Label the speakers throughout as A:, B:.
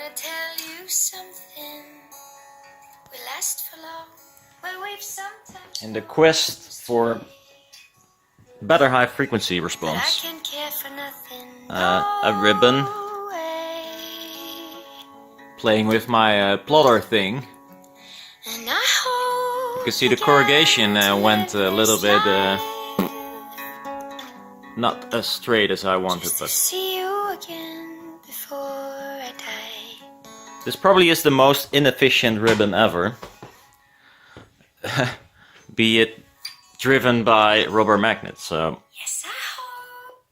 A: gonna tell you something. We last for long, but we've sometimes.
B: In the quest for better high frequency
A: I
B: response,
A: can care for nothing.
B: a ribbon,
A: No way.
B: playing with my plotter thing.
A: And I hope
B: You can see the corrugation went a little bit not as straight as I wanted,
A: to
B: but
A: see you again before I die.
B: this probably is the most inefficient ribbon ever. Be it driven by rubber magnets.
A: Yes, I hope.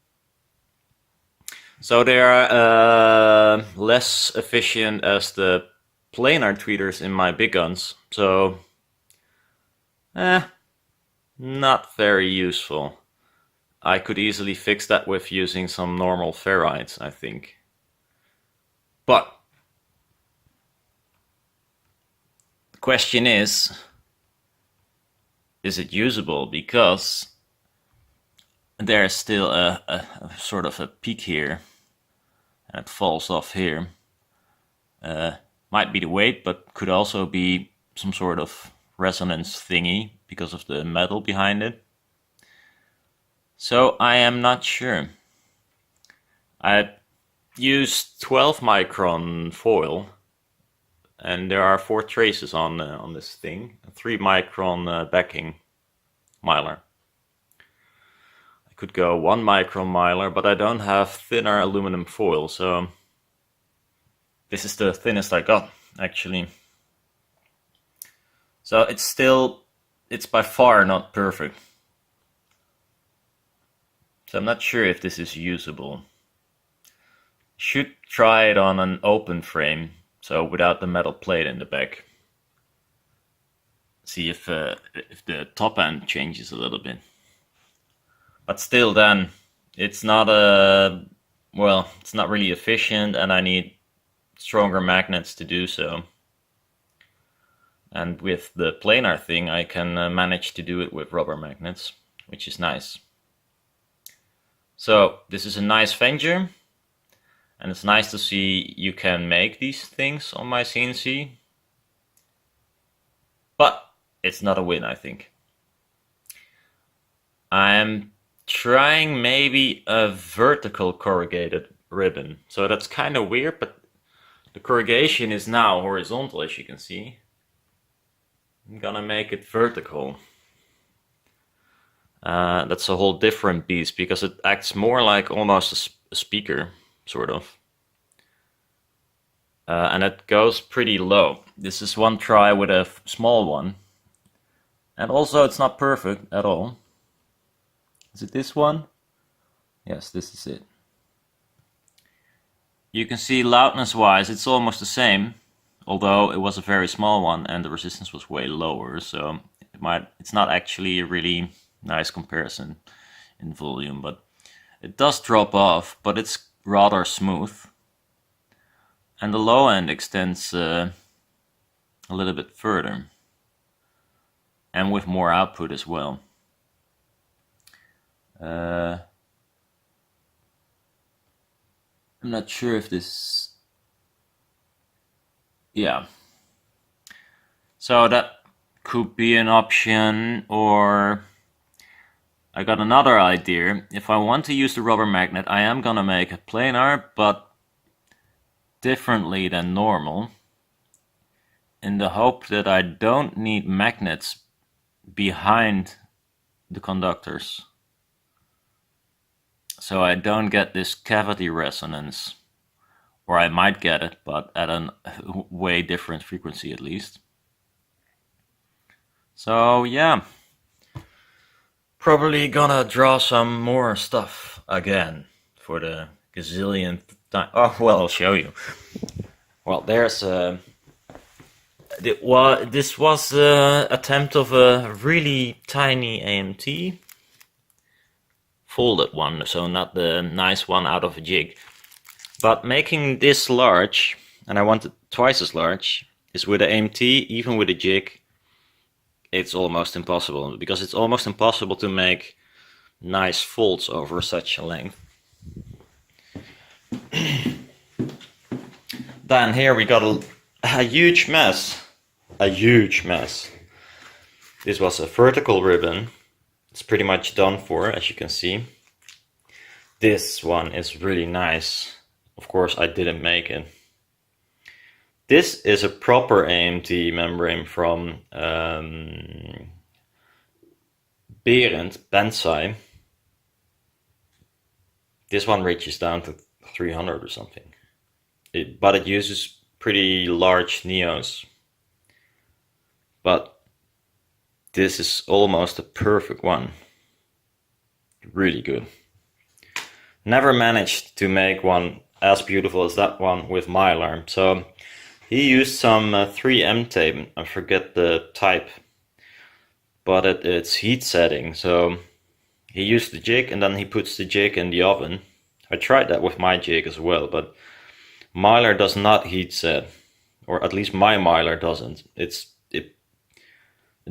B: So they are less efficient as the planar tweeters in my big guns. So, not very useful. I could easily fix that with using some normal ferrites, I think. But the question is it usable? Because there's still a sort of a peak here, and it falls off here. Might be the weight, but could also be some sort of resonance thingy because of the metal behind it. So I am not sure. I used 12 micron foil, and there are 4 traces on this thing. A 3 micron backing mylar. I could go 1 micron mylar, but I don't have thinner aluminum foil, so this is the thinnest I got, actually. So it's by far not perfect. So I'm not sure if this is usable. Should try it on an open frame, so without the metal plate in the back. See if the top end changes a little bit. But still, then it's not it's not really efficient, and I need stronger magnets to do so. And with the planar thing, I can manage to do it with rubber magnets, which is nice. So this is a nice venture, and it's nice to see you can make these things on my CNC. But it's not a win, I think. I'm trying maybe a vertical corrugated ribbon. So that's kind of weird, but the corrugation is now horizontal, as you can see. I'm gonna make it vertical. That's a whole different beast, because it acts more like almost a speaker, sort of. And it goes pretty low. This is one try with a small one. And also it's not perfect at all. Is it this one? Yes, this is it. You can see loudness wise it's almost the same, although it was a very small one and the resistance was way lower, so it's not actually a really nice comparison in volume, but it does drop off, but it's rather smooth. And the low end extends a little bit further, and with more output as well. I'm not sure if this... Yeah. So that could be an option, or I got another idea. If I want to use the rubber magnet, I am gonna make a planar, but differently than normal, in the hope that I don't need magnets behind the conductors. So I don't get this cavity resonance, or I might get it, but at a way different frequency at least. So yeah, probably gonna draw some more stuff again for the gazillionth time. Oh, well, I'll show you. Well, there's this was an attempt of a really tiny AMT. Folded one, so not the nice one out of a jig. But making this large, and I want it twice as large, is with an AMT, even with a jig, it's almost impossible. Because it's almost impossible to make nice folds over such a length. Then here we got a huge mess. A huge mess. This was a vertical ribbon. It's pretty much done for, as you can see. This one is really nice. Of course, I didn't make it. This is a proper AMT membrane from Berend, Bensai. This one reaches down to 300 or something. But it uses pretty large neos. But this is almost a perfect one. Really good. Never managed to make one as beautiful as that one with Mylar. So he used some 3M tape. I forget the type. But it's heat setting. So he used the jig and then he puts the jig in the oven. I tried that with my jig as well, but Mylar does not heat set, or at least my Mylar doesn't. It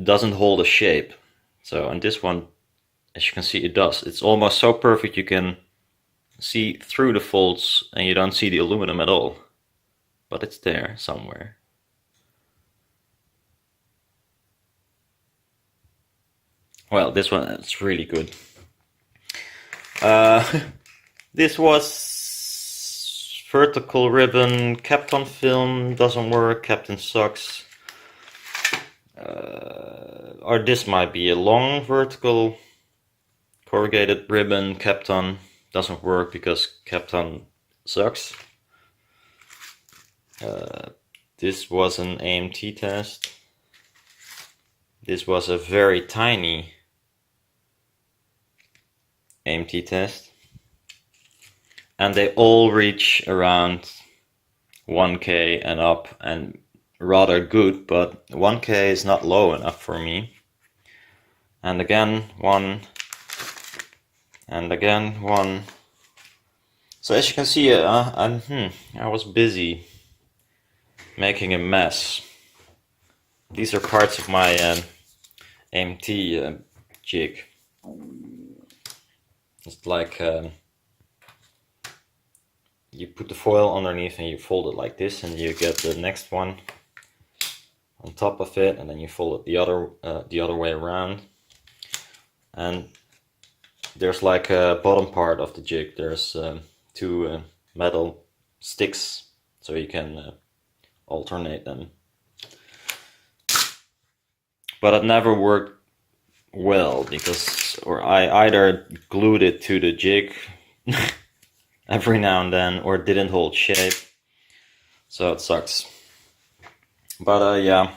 B: doesn't hold a shape. So, and this one, as you can see, it does. It's almost so perfect you can see through the folds and you don't see the aluminum at all. But it's there somewhere. Well, this one is really good. This was vertical ribbon, Kapton film, doesn't work, Kapton sucks. Or this might be a long vertical corrugated ribbon, Kapton, doesn't work because Kapton sucks. This was an AMT test. This was a very tiny AMT test. And they all reach around 1K and up and rather good, but 1K is not low enough for me. And again, one. And again, one. So as you can see, I was busy making a mess. These are parts of my AMT jig. It's like you put the foil underneath and you fold it like this, and you get the next one on top of it, and then you fold it the other way around. And there's like a bottom part of the jig. There's two metal sticks, so you can alternate them. But it never worked well because, or I either glued it to the jig every now and then, or it didn't hold shape, so it sucks. But yeah,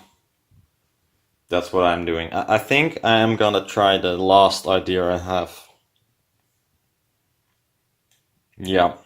B: that's what I'm doing. I think I am gonna try the last idea I have. Yeah.